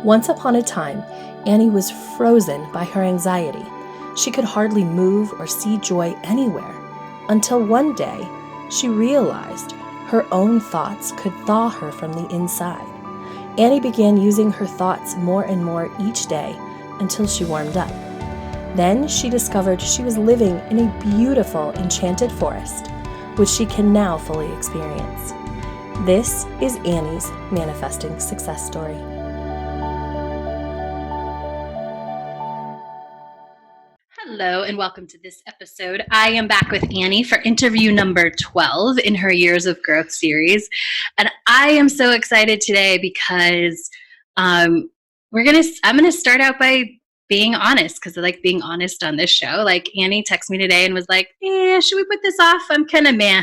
Once upon a time, Annie was frozen by her anxiety. She could hardly move or see joy anywhere, until one day she realized her own thoughts could thaw her from the inside. Annie began using her thoughts more and more each day until she warmed up. Then she discovered she was living in a beautiful, enchanted forest, which she can now fully experience. This is Annie's manifesting success story. Hello and welcome to this episode. I am back with Annie for interview number 12 in her Years of Growth series. And I am so excited today because I'm gonna start out by being honest, because I like being honest on this show. Like, Annie texted me today and was like, should we put this off? I'm kind of meh.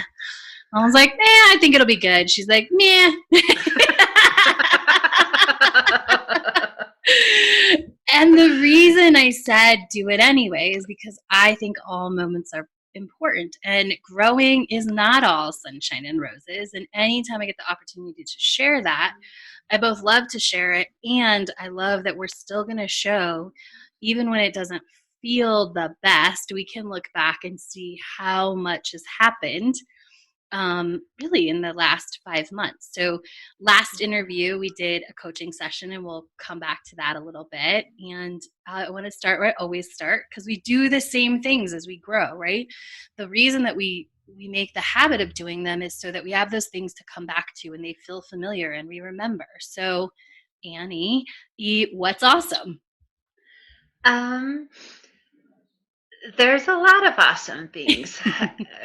I was like, I think it'll be good. She's like, meh. And the reason I said do it anyway is because I think all moments are important, and growing is not all sunshine and roses. And anytime I get the opportunity to share that, I both love to share it, and I love that we're still going to show, even when it doesn't feel the best, we can look back and see how much has happened really in the last 5 months. So last interview, we did a coaching session, and we'll come back to that a little bit. And I want to start where I always start, because we do the same things as we grow, right? The reason that we make the habit of doing them is so that we have those things to come back to and they feel familiar and we remember. So Annie, what's awesome? There's a lot of awesome things,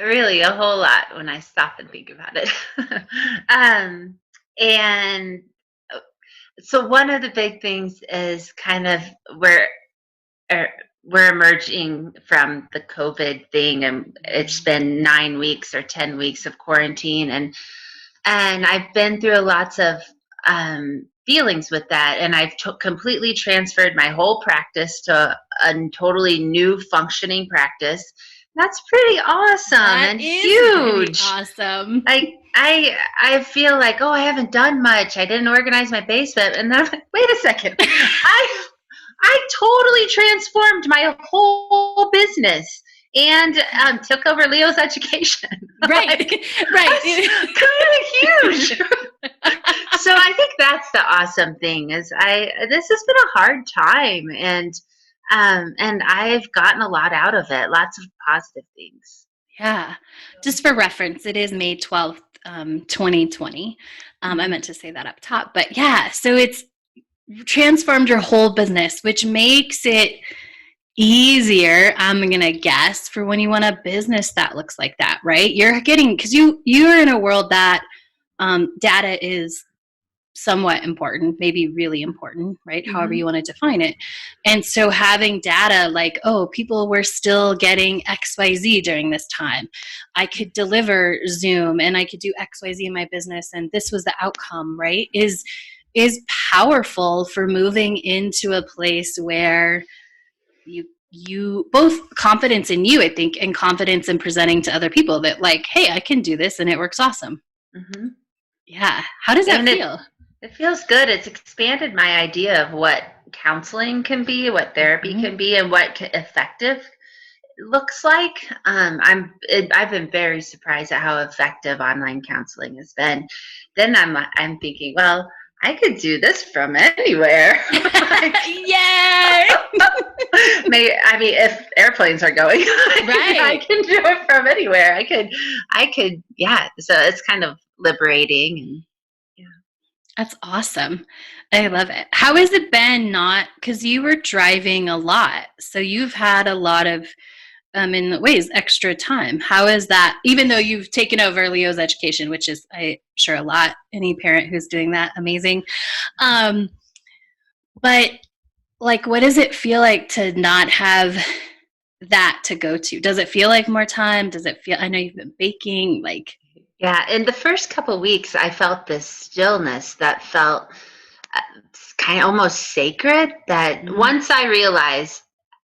really a whole lot when I stop and think about it. And so one of the big things is kind of we're emerging from the COVID thing, and it's been 9 weeks or 10 weeks of quarantine, and I've been through lots of feelings with that, and I've completely transferred my whole practice to a totally new functioning practice. That's pretty awesome and huge. Awesome. I feel like, I haven't done much. I didn't organize my basement, and then I'm like, wait a second, I totally transformed my whole business and took over Leo's education. Right, right. Kind of huge. So I think that's the awesome thing is this has been a hard time, and I've gotten a lot out of it, lots of positive things. Yeah. Just for reference, it is May 12th, 2020. I meant to say that up top, but yeah, so it's transformed your whole business, which makes it easier, I'm going to guess, for when you want a business that looks like that, right? You're getting, because you're in a world that data is somewhat important, maybe really important, right? Mm-hmm. However you want to define it. And so having data like, people were still getting XYZ during this time. I could deliver Zoom and I could do XYZ in my business, and this was the outcome, right? Is powerful for moving into a place where you both confidence in you, I think, and confidence in presenting to other people that like, hey, I can do this and it works awesome. Mm-hmm. Yeah. How does that feel? It feels good. It's expanded my idea of what counseling can be, what therapy can be, and what effective looks like. I've been very surprised at how effective online counseling has been. Then I'm thinking, well, I could do this from anywhere. Yay! If airplanes are going, right? I can do it from anywhere. I could. Yeah. So it's kind of liberating, and that's awesome. I love it. How has it been because you were driving a lot, so you've had a lot of, in ways, extra time. How is that, even though you've taken over Leo's education, which is, I'm sure, a lot, any parent who's doing that, amazing. But like, what does it feel like to not have that to go to? Does it feel like more time? Does it feel, I know you've been baking, like. Yeah, in the first couple of weeks, I felt this stillness that felt kind of almost sacred, that once I realized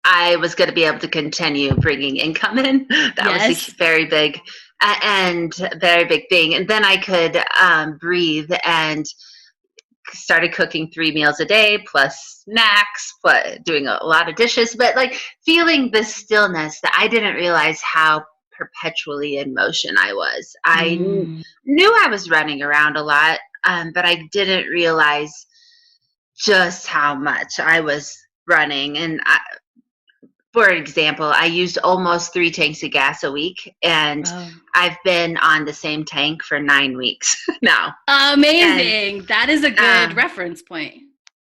I was going to be able to continue bringing income in, that was a very big and very big thing. And then I could breathe and started cooking 3 meals a day plus snacks, but doing a lot of dishes, but like feeling the stillness that I didn't realize how perpetually in motion I was. Mm. Knew I was running around a lot, but I didn't realize just how much I was running. And for example, I used almost 3 tanks of gas a week, and Oh. I've been on the same tank for 9 weeks now. And Amazing. That is a good um, reference point.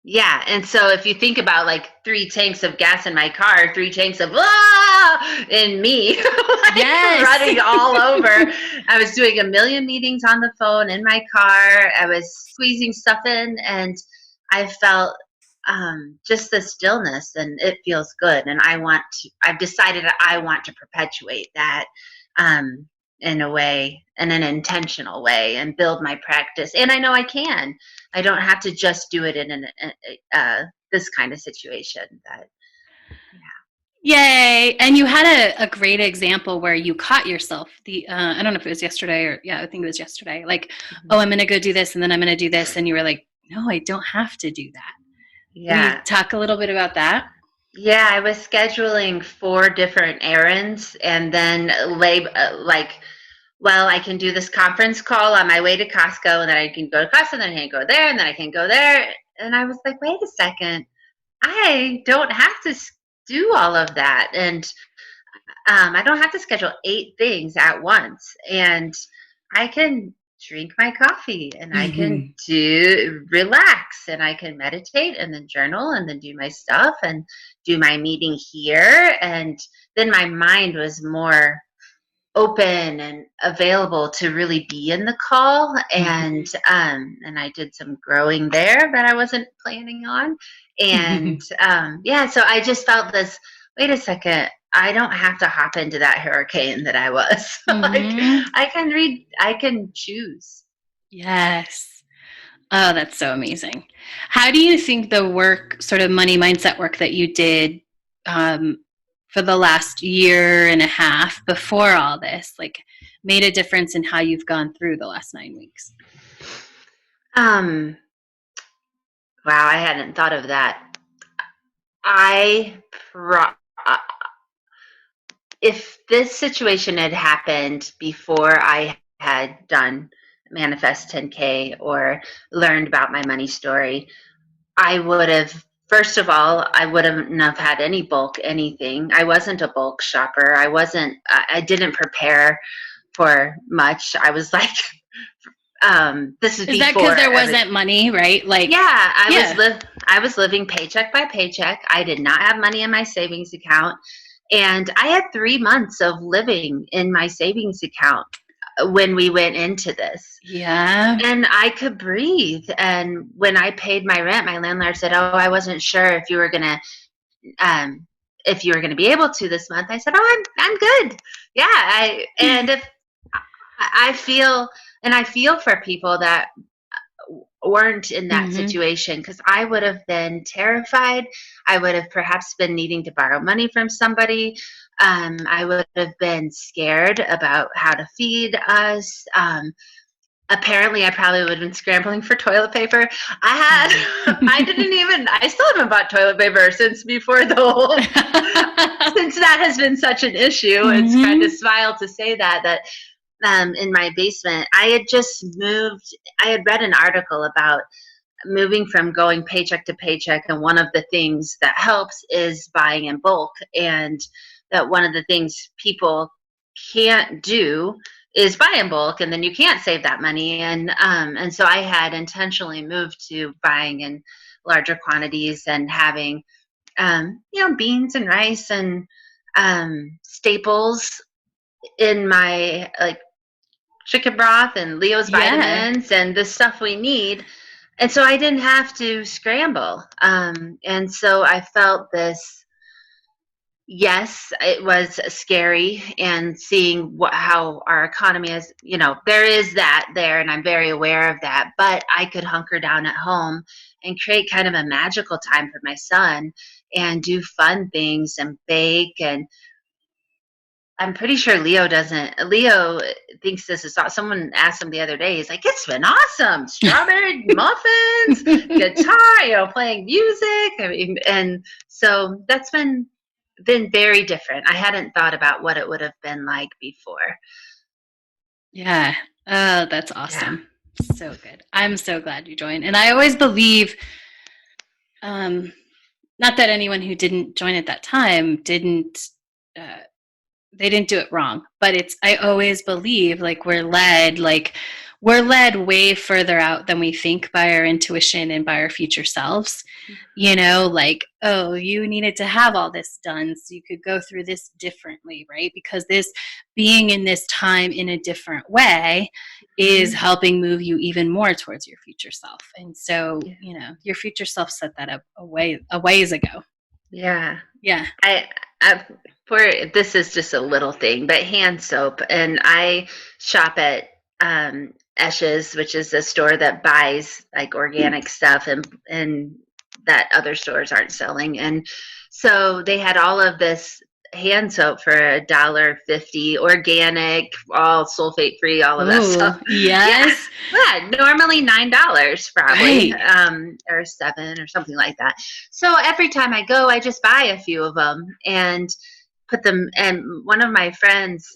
yeah, and so if you think about like 3 tanks of gas in my car, 3 tanks of in me, like Yes. running all over. I was doing a million meetings on the phone in my car. I was squeezing stuff in, and I felt just the stillness, and it feels good. And I've decided that I want to perpetuate that um, in a way, in an intentional way, and build my practice. And I know I can. I don't have to just do it in this kind of situation. That yeah. Yay. And you had a great example where you caught yourself. I don't know if it was yesterday or, yeah, I think it was yesterday. Like, Mhm. oh, I'm going to go do this and then I'm going to do this. And you were like, no, I don't have to do that. Will you Yeah. talk a little bit about that? Yeah, I was scheduling 4 different errands, and then like, well, I can do this conference call on my way to Costco, and then I can go to Costco, and then I can go there, and then I can go there. And I was like, wait a second, I don't have to do all of that. And I don't have to schedule 8 things at once, and I can drink my coffee, and I can Mm-hmm. do relax, and I can meditate, and then journal, and then do my stuff, and do my meeting here. And then my mind was more open and available to really be in the call. And I did some growing there that I wasn't planning on. And Mm-hmm. yeah, so I just felt this, wait a second, I don't have to hop into that hurricane that I was. Like Mm-hmm. I can choose. Yes. Oh, that's so amazing. How do you think the work, sort of money mindset work that you did um, for the last year and a half before all this, like, made a difference in how you've gone through the last 9 weeks? um wow, I hadn't thought of that. I pro- uh, if this situation had happened before I had done Manifest 10K or learned about my money story, I would have, first of all, I wouldn't have had any bulk anything. I wasn't a bulk shopper. I didn't prepare for much. I was like, this is Is that because before there everything. wasn't money, right? Like, Yeah, yeah. I was living paycheck by paycheck. I did not have money in my savings account, and I had 3 months of living in my savings account when we went into this. Yeah. And I could breathe. And when I paid my rent, my landlord said, "Oh, I wasn't sure um if you were gonna be able to this month." I said, "Oh, I'm good." Yeah, if I feel, and I feel for people that weren't in that Mm-hmm. situation, because I would have been terrified. I would have perhaps been needing to borrow money from somebody. I would have been scared about how to feed us. Apparently, I probably would have been scrambling for toilet paper. I still haven't bought toilet paper since before the whole, since that has been such an issue. It's kind of Mm-hmm. smile to say that in my basement, I had read an article about moving from going paycheck to paycheck, and one of the things that helps is buying in bulk, and that one of the things people can't do is buy in bulk, and then you can't save that money. And so I had intentionally moved to buying in larger quantities and having beans and rice and staples in my, like, chicken broth and Leo's Yeah. vitamins and the stuff we need. And so I didn't have to scramble. And so I felt this, yes, it was scary, and seeing how our economy is, there is that there, and I'm very aware of that. But I could hunker down at home and create kind of a magical time for my son and do fun things and bake. And I'm pretty sure Leo doesn't. Leo thinks this is awesome. Someone asked him the other day. He's like, "It's been awesome. Strawberry muffins, guitar, playing music." I mean, and so that's been very different. I hadn't thought about what it would have been like before. Yeah. Oh, that's Yeah. awesome. So good. I'm so glad you joined. And I always believe, not that anyone who didn't join at that time didn't, uh, they didn't do it wrong, but I always believe we're led way further out than we think by our intuition and by our future selves. Like, oh, you needed to have all this done so you could go through this differently, right? Because this being in this time in a different way is Mhm. helping move you even more towards your future self. And so, Yeah. your future self set that up a ways ago. Yeah. Yeah. I for this is just a little thing, but hand soap, and I shop at Esches, which is a store that buys like organic stuff and that other stores aren't selling, and so they had all of this hand soap for $1.50, organic, all sulfate free, all of that stuff. Oh, Yeah, yes. yeah, normally $9 probably, Right. or 7 or something like that. So every time I go, I just buy a few of them and put them. And one of my friends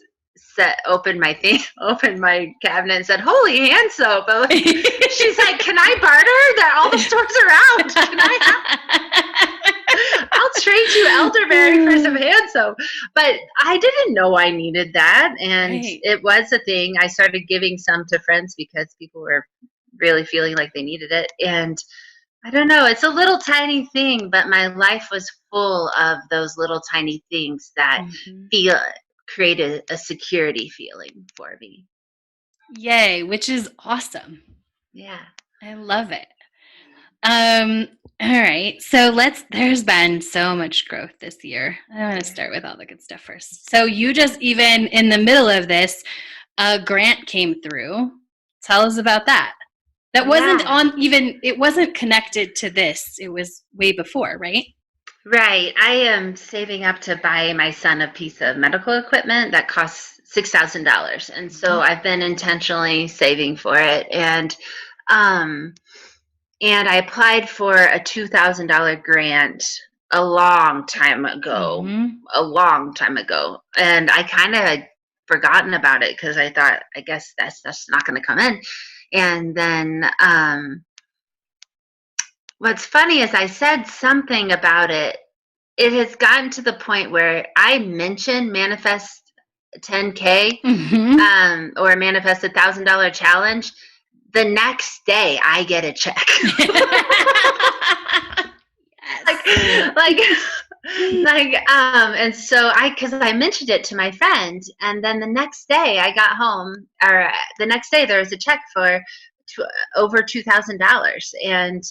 opened my thing, opened my cabinet and said, "Holy hand soap!" She's like, "Can I barter? That all the stores are out. Can I have?" I'll trade you elderberry for some hand soap. But I didn't know I needed that. And Right. it was a thing. I started giving some to friends because people were really feeling like they needed it. And I don't know, it's a little tiny thing, but my life was full of those little tiny things that Mhm. feel create a security feeling for me. Yay, which is awesome. Yeah. I love it. Um, all right. So there's been so much growth this year. I want to Yeah. start with all the good stuff first. So you just even in the middle of this, a grant came through. Tell us about that. That wasn't Yeah. on even, it wasn't connected to this. It was way before, right? Right. I am saving up to buy my son a piece of medical equipment that costs $6,000. And so Mhm. I've been intentionally saving for it. Um and I applied for a $2,000 grant a long time ago. Mhm. A long time ago. And I kind of had forgotten about it because I thought, I guess that's not going to come in. And then what's funny is I said something about it. It has gotten to the point where I mention manifest 10K, Mhm. or manifest $1,000 challenge. The next day, I get a check. like, Yes. like, and so because I mentioned it to my friend, and then the next day I got home, or the next day there was a check for over $2,000, and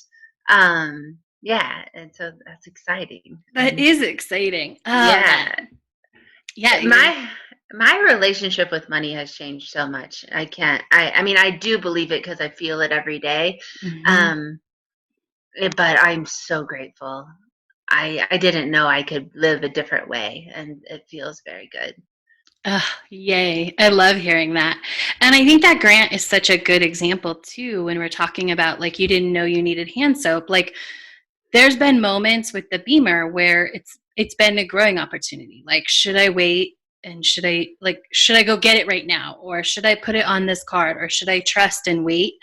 yeah, and so that's exciting, That and is exciting. Oh yeah, man. Yeah, you're my relationship with money has changed so much. I mean, I do believe it because I feel it every day. mhm. Um, but I'm so grateful. I didn't know I could live a different way, and it feels very good. Oh, yay. I love hearing that. And I think that grant is such a good example too when we're talking about like you didn't know you needed hand soap. Like there's been moments with the Beamer where it's been a growing opportunity. Like should I wait and should I go get it right now or should I put it on this card or should I trust and wait?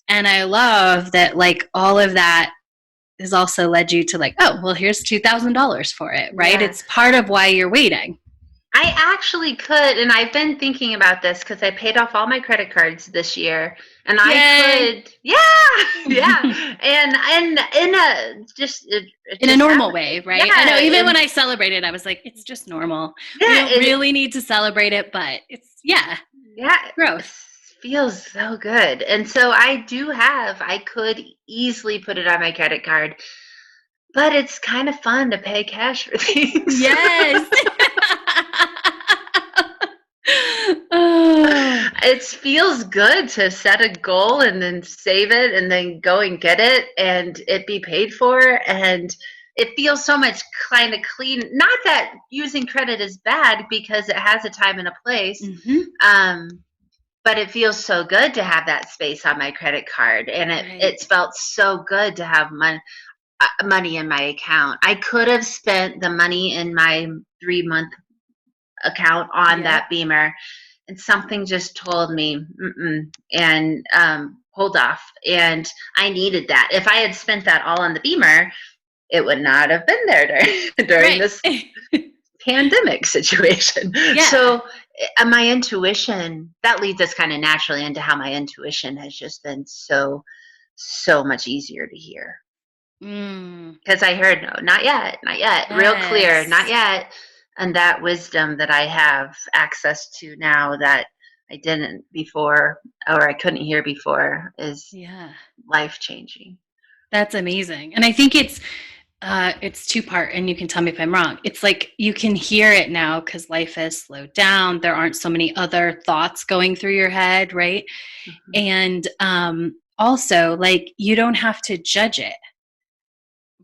And I love that like all of that has also led you to like, oh, well here's $2,000 for it, right? Yeah. It's part of why you're waiting. I actually could, and I've been thinking about this because I paid off all my credit cards this year, and I Yay. could, yeah, yeah, and in a just it In a just normal happened, way, right? I know yeah, even when and I celebrated, I was like, it's just normal. We yeah, don't really need to celebrate it, but yeah, yeah, it growth. feels so good, and so I could easily put it on my credit card, but it's kind of fun to pay cash for things. Yes. Oh. It feels good to set a goal and then save it and then go and get it and it be paid for, and it feels so much kind of clean. Not that using credit is bad, because it has a time and a place. Mm-hmm. Um, but it feels so good to have that space on my credit card, and Right. it's felt so good to have money in my account. I could have spent the money in my 3-month account on Yep. that Beamer, and something just told me, mm-mm, and hold off. And I needed that. If I had spent that all on the Beamer, it would not have been there during Right. this pandemic situation. Yeah. So my intuition, that leads us kind of naturally into how my intuition has just been so much easier to hear, Mm. because I heard, no, not yet, real clear, not Yes. yet. And that wisdom that I have access to now that I didn't before, or I couldn't hear before, is Yeah. life changing. That's amazing. And I think it's two-part, and you can tell me if I'm wrong. It's like you can hear it now because life has slowed down. There aren't so many other thoughts going through your head, right? Mm-hmm. And also, like, you don't have to judge it,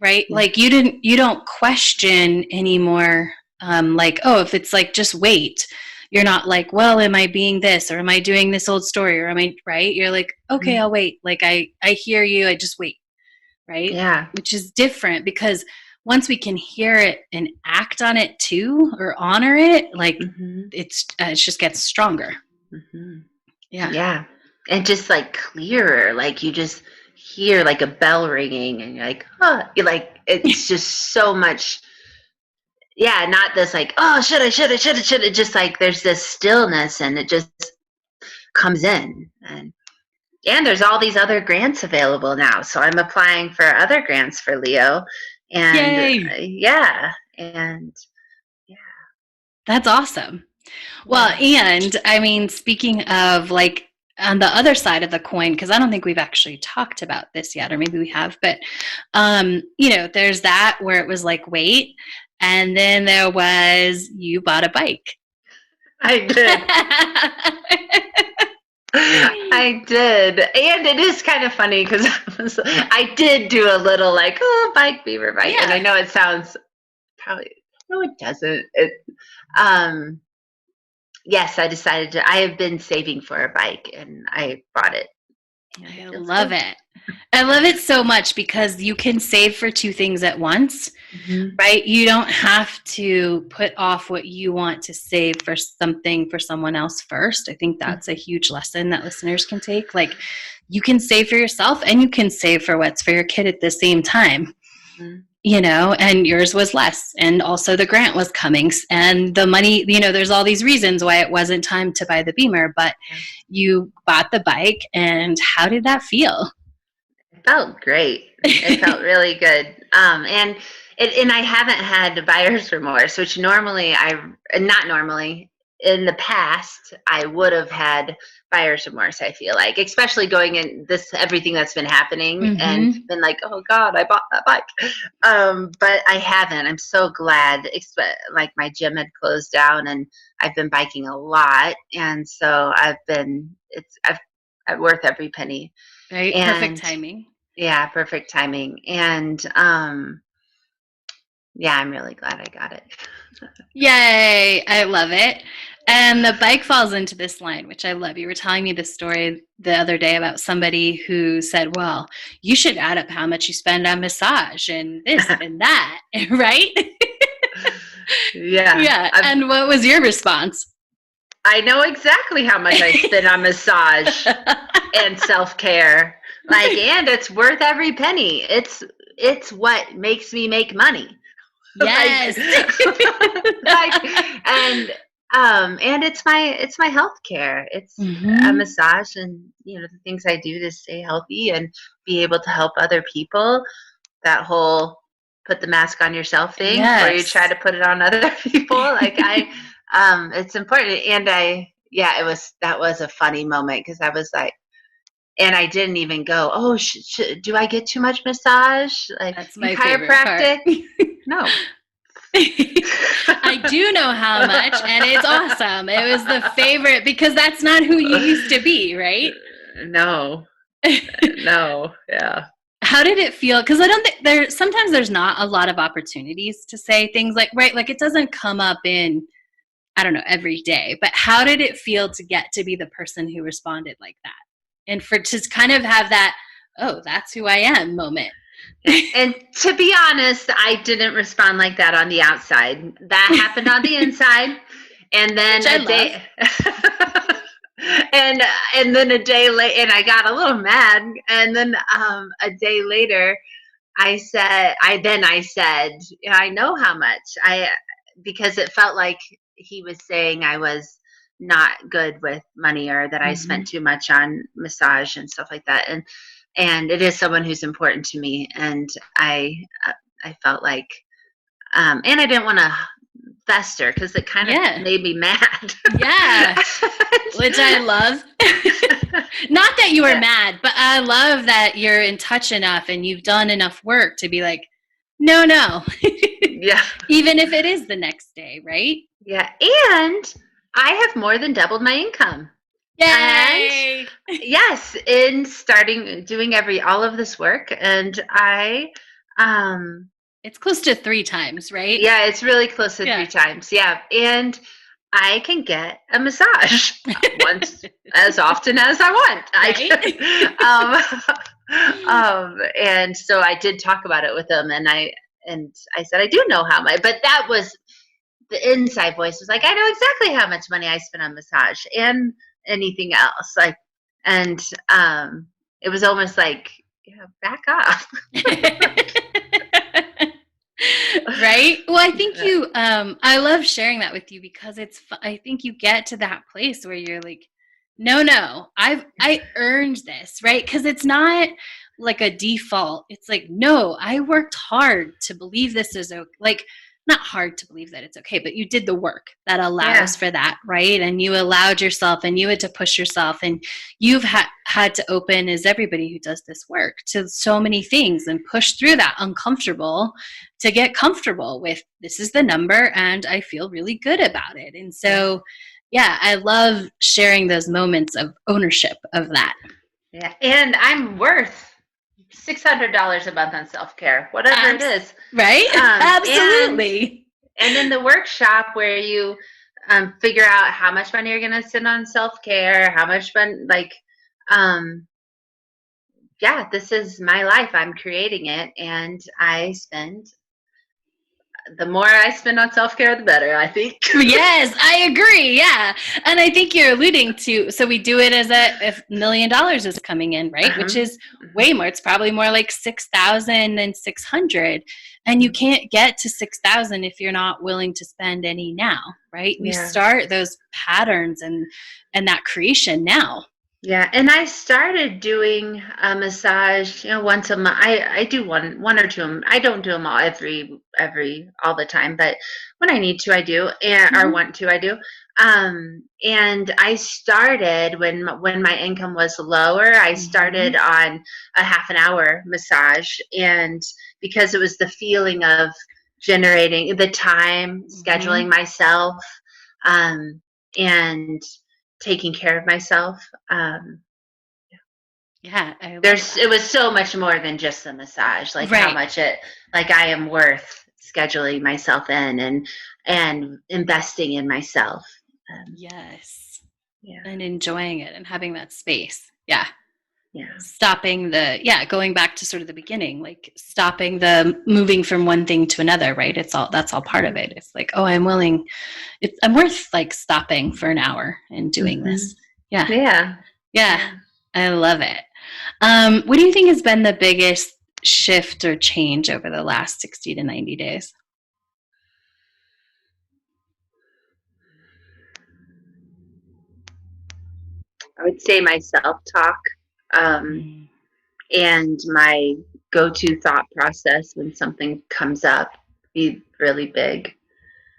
right? Yeah. Like you don't question anymore. Like, oh, if it's like just wait, you're not like, well, am I being this, or am I doing this old story, or am I right? You're like, okay, Mm-hmm. I'll wait. Like I hear you. I just wait, right? Yeah. Which is different because once we can hear it and act on it too, or honor it, like Mm-hmm. it just gets stronger. Mm-hmm. Yeah. Yeah. And just like clearer, like you just hear like a bell ringing, and you're like, huh. You're like, it's just so much. Yeah. Not this like, oh, should have. Just like there's this stillness, and it just comes in. And there's all these other grants available now. So I'm applying for other grants for Leo. And Yay. yeah. And yeah. That's awesome. Well, Yeah. and I mean, speaking of like on the other side of the coin, because I don't think we've actually talked about this yet, or maybe we have, but there's that where it was like, wait, and then there was you bought a bike. I did. I did. And it is kind of funny because I did do a little like, oh, bike, beaver bike. And I Yeah. know it sounds probably, no, it doesn't. Um, yes, I decided to, I have been saving for a bike, and I bought it, and it I feels love good. it. I love it so much because you can save for two things at once, Mm-hmm. right? You don't have to put off what you want to save for something for someone else first. I think that's a huge lesson that listeners can take. Like, you can save for yourself and you can save for what's for your kid at the same time, Mm-hmm. and yours was less. And also the grant was coming, and the money, there's all these reasons why it wasn't time to buy the Beamer, but Yeah. you bought the bike. And how did that feel? It felt great. It felt really good. And I haven't had buyer's remorse, which normally not normally, in the past I would have had buyer's remorse. I feel like, especially going in this everything that's been happening, and Mm-hmm. been like, oh God, I bought that bike. But I haven't. I'm so glad. Like my gym had closed down, and I've been biking a lot, and so I've worth every penny. Right? Perfect And timing. yeah, perfect timing. And yeah, I'm really glad I got it. Yay! I love it. And the bike falls into this line, which I love. You were telling me this story the other day about somebody who said, well, you should add up how much you spend on massage and this and that, right? Yeah. Yeah. And what was your response? I know exactly how much I spend on massage and self-care. Like, and it's worth every penny. It's what makes me make money. Like, Yes. like, and and it's my health care. It's a Mm-hmm. massage, and the things I do to stay healthy and be able to help other people. That whole put the mask on yourself thing before you try Yes. to put it on other people. Like, it's important. And that was a funny moment, because I was like, and I didn't even go, oh, do I get too much massage? Like, That's in my favorite part. chiropractic? No. I do know how much, and it's awesome. It was the favorite because that's not who you used to be, right? No, no, yeah. How did it feel? Because I don't think sometimes there's not a lot of opportunities to say things like, right, like it doesn't come up in, I don't know, every day. But how did it feel to get to be the person who responded like that? And for to kind of have that, oh, that's who I am moment. Yeah. And to be honest, I didn't respond like that on the outside. That happened on the inside. And then Which I a love. day and then a day later, and I got a little mad. And then a day later, I said, yeah, I know how much because it felt like he was saying I was not good with money, or that I Mm-hmm. spent too much on massage and stuff like that. And it is someone who's important to me. And I felt like, and I didn't want to fester because it kind of Yeah. made me mad. Yeah. Which I love. Not that you were mad, but I love that you're in touch enough and you've done enough work to be like, no, no. Yeah. Even if it is the next day, right? Yeah. And I have more than doubled my income. And Yay! yes, in starting doing all of this work, and um It's close to 3 times, right? yeah, it's really close to Yeah. 3 times. Yeah. And I can get a massage once as often as I want. Right? And so I did talk about it with him, and I said I do know how much, but that was the inside voice was like, I know exactly how much money I spent on massage and anything else. Like, and it was almost like, yeah, back off. Right? Well, I think you I love sharing that with you because I think you get to that place where you're like, no, no, I earned this, right? Because it's not like a default. It's like, no, I worked hard to believe this is okay. Like, not hard to believe that it's okay, but you did the work that Yeah. allows for that, right? And you allowed yourself, and you had to push yourself, and you've had to open, as everybody who does this work, to so many things and push through that uncomfortable to get comfortable with, this is the number and I feel really good about it. And so, yeah, I love sharing those moments of ownership of that. Yeah. And I'm worth $600 a month on self-care, whatever it is. Right? And Absolutely. in the workshop where you figure out how much money you're going to spend on self-care, how much fun, like, yeah, this is my life. I'm creating it. And the more I spend on self-care, the better, I think. Yes, I agree. Yeah. And I think you're alluding to, so we do it as if $1,000,000 is coming in, right? Which is way more. It's probably more like 6,000 than 600. And you can't get to 6,000 if you're not willing to spend any now, right? We Yeah. start those patterns and that creation now. Yeah, and I started doing a massage, once a month. I do one or two. I don't do them all all the time, but when I need to, I do, and or want to, I do. And I started when my income was lower. I started on a half an hour massage, and because it was the feeling of generating the time, scheduling myself, and taking care of myself. Yeah, I love that. It was so much more than just the massage, like how much like I am worth scheduling myself in and investing in myself. Yes. Yeah. And enjoying it and having that space. Yeah. Yeah. Stopping going back to sort of the beginning, like stopping the moving from one thing to another, right? That's all part of it. It's like, oh, I'm worth like stopping for an hour and doing this. Yeah. Yeah. Yeah. I love it. What do you think has been the biggest shift or change over the last 60 to 90 days? I would say my self-talk, and my go-to thought process when something comes up be really big.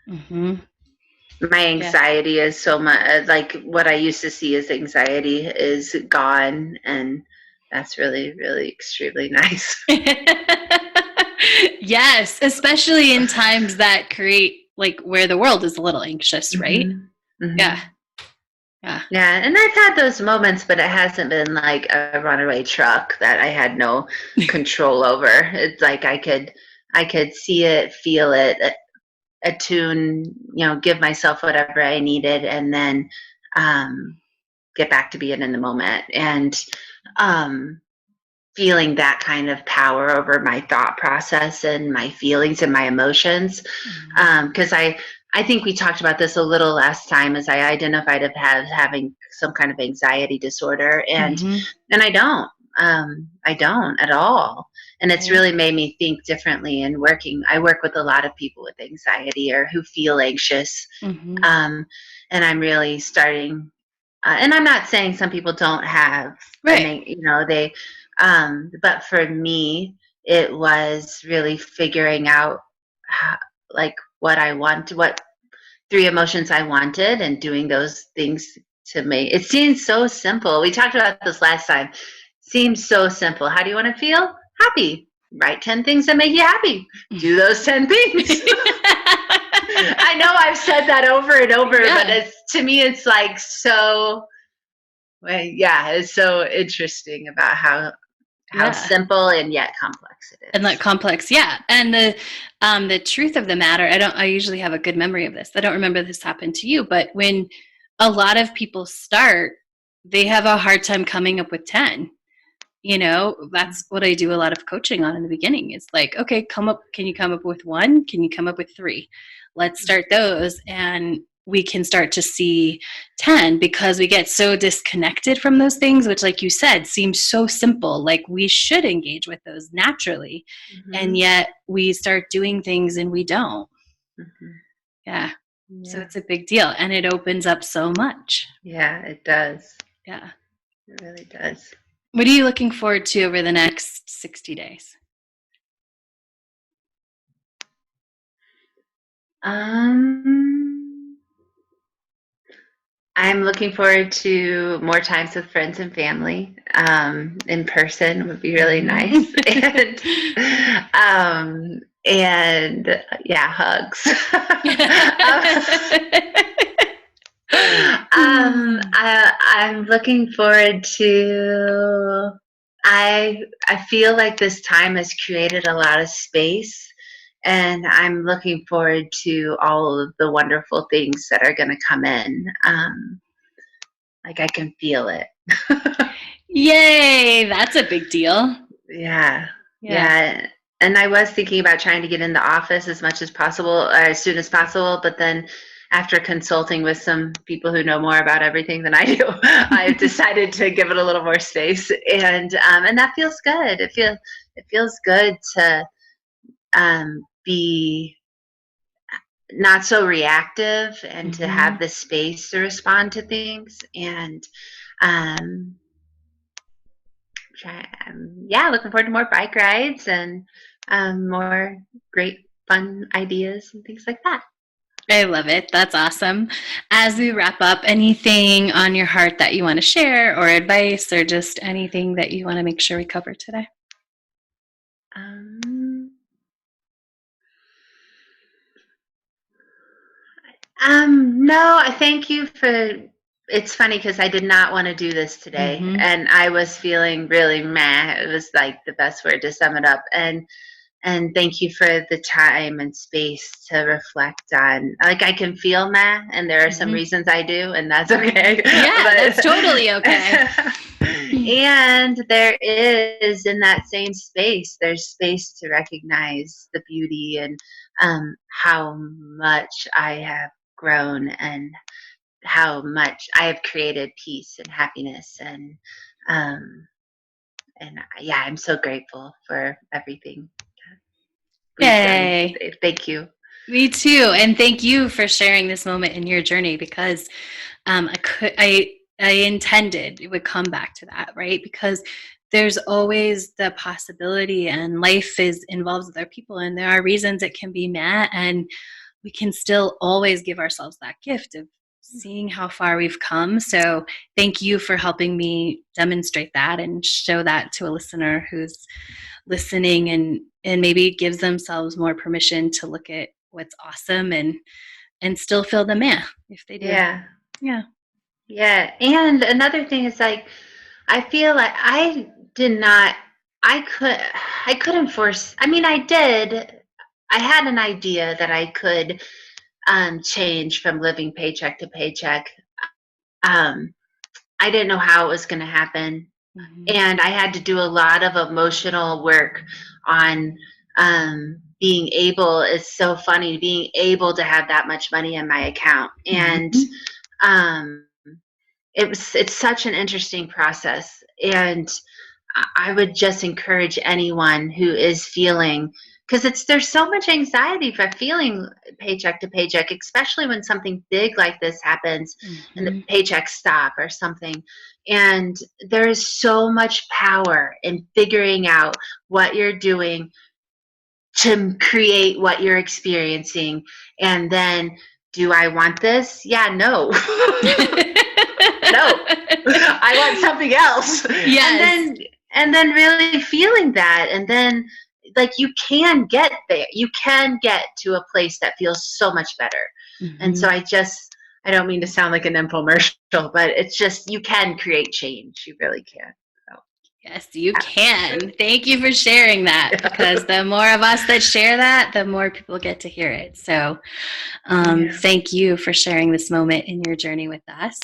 My anxiety is so much, like what I used to see as anxiety is gone, and that's really, really extremely nice. Yes, especially in times that create like where the world is a little anxious, right? Yeah. Yeah. Yeah, and I've had those moments, but it hasn't been like a runaway truck that I had no control over. It's like I could see it, feel it, attune, give myself whatever I needed, and then um, get back to being in the moment. And um, feeling that kind of power over my thought process and my feelings and my emotions. Because I think we talked about this a little last time, as I identified of having some kind of anxiety disorder, and Mm-hmm. I don't at all. And it's Right. really made me think differently. And I work with a lot of people with anxiety or who feel anxious, Mm-hmm. um, and I'm really starting. And I'm not saying some people don't have Right. they, but for me, it was really figuring out how, like what I want, what three emotions I wanted, and doing those things to make it seems so simple. We talked about this last time. Seems so simple. How do you want to feel? Happy. Write 10 things that make you happy. Do those 10 things. I know I've said that over and over, but Yeah. to me, it's like so. Well, yeah, it's so interesting about how Yeah. simple and yet complex it And like is. complex, yeah. And the truth of the matter, I usually have a good memory of this. I don't remember this happened to you, but when a lot of people start, they have a hard time coming up with 10. That's what I do a lot of coaching on in the beginning. It's like, okay, can you come up with one? Can you come up with three? Let's start those, and we can start to see 10, because we get so disconnected from those things, which, like you said, seems so simple. Like we should engage with those naturally. And Mm-hmm. yet we start doing things and we don't. Mm-hmm. Yeah. So Yeah. it's a big deal, and it opens up so much. Yeah, it does. Yeah. It really does. What are you looking forward to over the next 60 days? Um, I'm looking forward to more times with friends and family. In person would be really nice, and yeah, hugs. I'm looking forward to. I feel like this time has created a lot of space, and I'm looking forward to all of the wonderful things that are going to come in. Like I can feel it. Yay, that's a big deal. Yeah, Yeah. yeah. And I was thinking about trying to get in the office as much as possible, or as soon as possible. But then, after consulting with some people who know more about everything than I do, I've decided to give it a little more space, and that feels good. It feels good to be not so reactive and to Mm-hmm. have the space to respond to things, and um, yeah, looking forward to more bike rides and more great fun ideas and things like that. I love it. That's awesome. As we wrap up, anything on your heart that you want to share, or advice, or just anything that you want to make sure we cover today? Um, no, I thank you for. It's funny because I did not want to do this today, Mm-hmm. and I was feeling really meh. It was like the best word to sum it up, and thank you for the time and space to reflect on. Like I can feel meh, and there are some Mm-hmm. reasons I do, and that's okay. Yeah, that's totally okay. And there is in that same space, there's space to recognize the beauty and how much I have grown and how much I have created peace and happiness um, and yeah, I'm so grateful for everything we've done. Yay. Thank you. Me too. And thank you for sharing this moment in your journey, because I intended it would come back to that, right? Because there's always the possibility, and life is involved with other people, and there are reasons it can be met, and we can still always give ourselves that gift of seeing how far we've come. So thank you for helping me demonstrate that and show that to a listener who's listening, and maybe gives themselves more permission to look at what's awesome and still feel the meh if they do. Yeah. Yeah. Yeah. And another thing is like, I feel like I could, I couldn't force, I mean, I did, I had an idea that I could change from living paycheck to paycheck. Um, I didn't know how it was going to happen. Mm-hmm. And I had to do a lot of emotional work on being able, it's so funny, being able to have that much money in my account. And Mm-hmm. um, it's such an interesting process. And I would just encourage anyone who is feeling, because there's so much anxiety for feeling paycheck to paycheck, especially when something big like this happens and the Mm-hmm. paychecks stop or something. And there is so much power in figuring out what you're doing to create what you're experiencing. And then, do I want this? Yeah, no. No. I want something else. Yes. And then really feeling that, and then like you can get there. You can get to a place that feels so much better. And so Mm-hmm. I don't mean to sound like an infomercial, but it's just, you can create change. You really can. So, Yes, you can. Thank you for sharing that, because yeah. the more of us that share that, the more people get to hear it. So, Yeah. thank you for sharing this moment in your journey with us.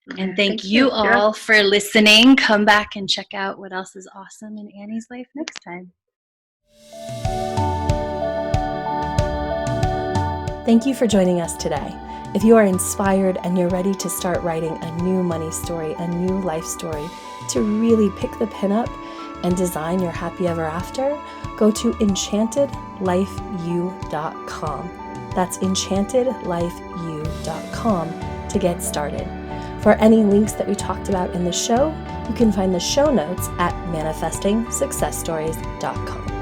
And Yeah. thank Thank you. you Yeah. all for listening. Come back and check out what else is awesome in Annie's life next time. Thank you for joining us today. If you are inspired and you're ready to start writing a new money story, a new life story, to really pick the pin up and design your happy ever after, go to enchantedlifeu.com. That's enchantedlifeu.com to get started. For any links that we talked about in the show, you can find the show notes at manifestingsuccessstories.com.